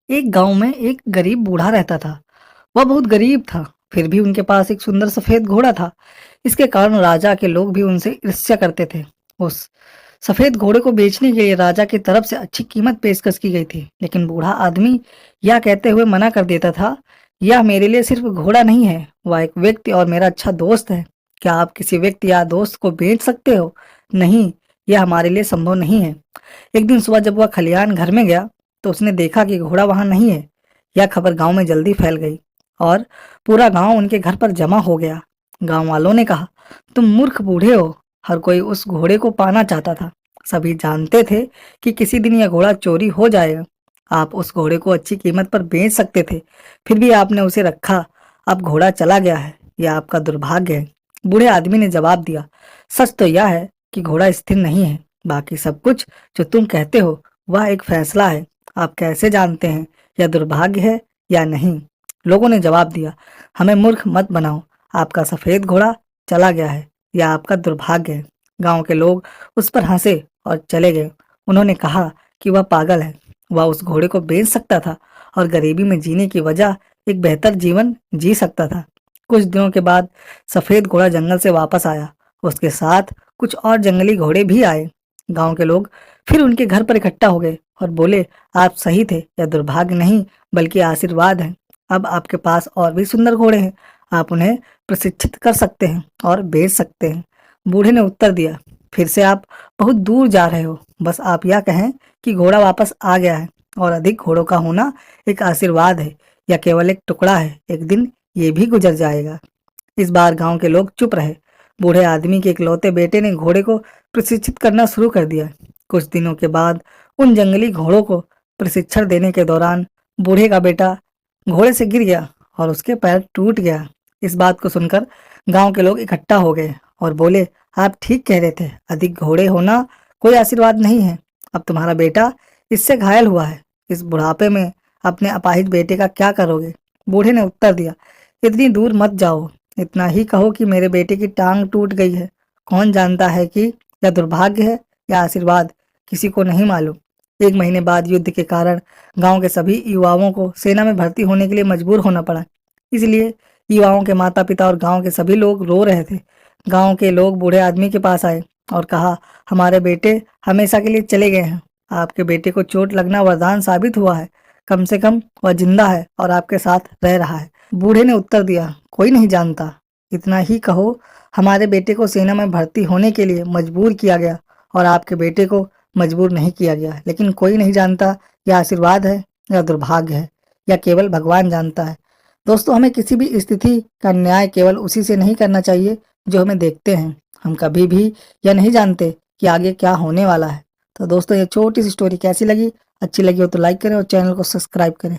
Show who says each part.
Speaker 1: एक गांव में एक गरीब बूढ़ा रहता था। वह बहुत गरीब था, फिर भी उनके पास एक सुंदर सफेद घोड़ा था। इसके कारण राजा के लोग भी उनसे ईर्ष्या करते थे। उस सफेद घोड़े को बेचने के लिए राजा की तरफ से अच्छी कीमत पेशकश की गई थी, लेकिन बूढ़ा आदमी यह कहते हुए मना कर देता था, यह मेरे लिए सिर्फ घोड़ा नहीं है, वह एक व्यक्ति और मेरा अच्छा दोस्त है। क्या आप किसी व्यक्ति या दोस्त को बेच सकते हो? नहीं, यह हमारे लिए संभव नहीं है। एक दिन सुबह जब वह खलियान घर में गया तो उसने देखा कि घोड़ा वहां नहीं है। यह खबर गांव में जल्दी फैल गई और पूरा गांव उनके घर पर जमा हो गया। गांव वालों ने कहा, तुम मूर्ख बूढ़े हो। हर कोई उस घोड़े को पाना चाहता था। सभी जानते थे कि किसी दिन यह घोड़ा चोरी हो जाएगा। आप उस घोड़े को अच्छी कीमत पर बेच सकते थे, फिर भी आपने उसे रखा। अब घोड़ा चला गया है, यह आपका दुर्भाग्य है। बूढ़े आदमी ने जवाब दिया, सच तो यह है कि घोड़ा स्थिर नहीं है, बाकी सब कुछ जो तुम कहते हो वह एक फैसला है। आप कैसे जानते हैं यह दुर्भाग्य है या नहीं? लोगों ने जवाब दिया, हमें मूर्ख मत बनाओ। आपका सफेद घोड़ा चला गया है, यह आपका दुर्भाग्य है। गांव के लोग उस पर हंसे और चले गए। उन्होंने कहा कि वह पागल है। वह उस घोड़े को बेच सकता था और गरीबी में जीने की वजह एक बेहतर जीवन जी सकता था। कुछ दिनों के बाद सफेद घोड़ा जंगल से वापस आया। उसके साथ कुछ और जंगली घोड़े भी आए। गांव के लोग फिर उनके घर पर इकट्ठा हो गए और बोले, आप सही थे, यह दुर्भाग्य नहीं बल्कि आशीर्वाद है। अब आपके पास और भी सुंदर घोड़े हैं, आप उन्हें प्रशिक्षित कर सकते हैं और बेच सकते हैं। बूढ़े ने उत्तर दिया, फिर से आप बहुत दूर जा रहे हो। बस आप यह कहें कि घोड़ा वापस आ गया है और अधिक घोड़ों का होना एक आशीर्वाद है या केवल एक टुकड़ा है। एक दिन ये भी गुजर जाएगा। इस बार गांव के लोग चुप रहे। बूढ़े आदमी के इकलौते बेटे ने घोड़े को प्रशिक्षित करना शुरू कर दिया। कुछ दिनों के बाद उन जंगली घोड़ों को प्रशिक्षण देने के दौरान बूढ़े का बेटा घोड़े से गिर गया और उसके पैर टूट गया। इस बात को सुनकर गांव के लोग इकट्ठा हो गए और बोले, आप ठीक कह रहे थे, अधिक घोड़े होना कोई आशीर्वाद नहीं है। अब तुम्हारा बेटा इससे घायल हुआ है, इस बुढ़ापे में अपने अपाहिज बेटे का क्या करोगे? बूढ़े ने उत्तर दिया, इतनी दूर मत जाओ, इतना ही कहो कि मेरे बेटे की टांग टूट गई है। कौन जानता है कि यह दुर्भाग्य है या आशीर्वाद, किसी को नहीं मालूम। एक महीने बाद युद्ध के कारण गांव के सभी युवाओं को सेना में भर्ती होने के लिए मजबूर होना पड़ा। इसलिए युवाओं के माता पिता और गांव के सभी लोग रो रहे थे। गांव के लोग बूढ़े आदमी के पास आए और कहा, हमारे बेटे हमेशा के लिए चले गए हैं। आपके बेटे को चोट लगना वरदान साबित हुआ है। कम से कम वह जिंदा है और आपके साथ रह रहा है। बूढ़े ने उत्तर दिया, कोई नहीं जानता, इतना ही कहो, हमारे बेटे को सेना में भर्ती होने के लिए मजबूर किया गया और आपके बेटे को मजबूर नहीं किया गया। लेकिन कोई नहीं जानता यह आशीर्वाद है या दुर्भाग्य है, या केवल भगवान जानता है। दोस्तों, हमें किसी भी स्थिति का न्याय केवल उसी से नहीं करना चाहिए जो हमें देखते हैं। हम कभी भी यह नहीं जानते कि आगे क्या होने वाला है। तो दोस्तों, ये छोटी सी स्टोरी कैसी लगी? अच्छी लगी हो तो लाइक करें और चैनल को सब्सक्राइब करें।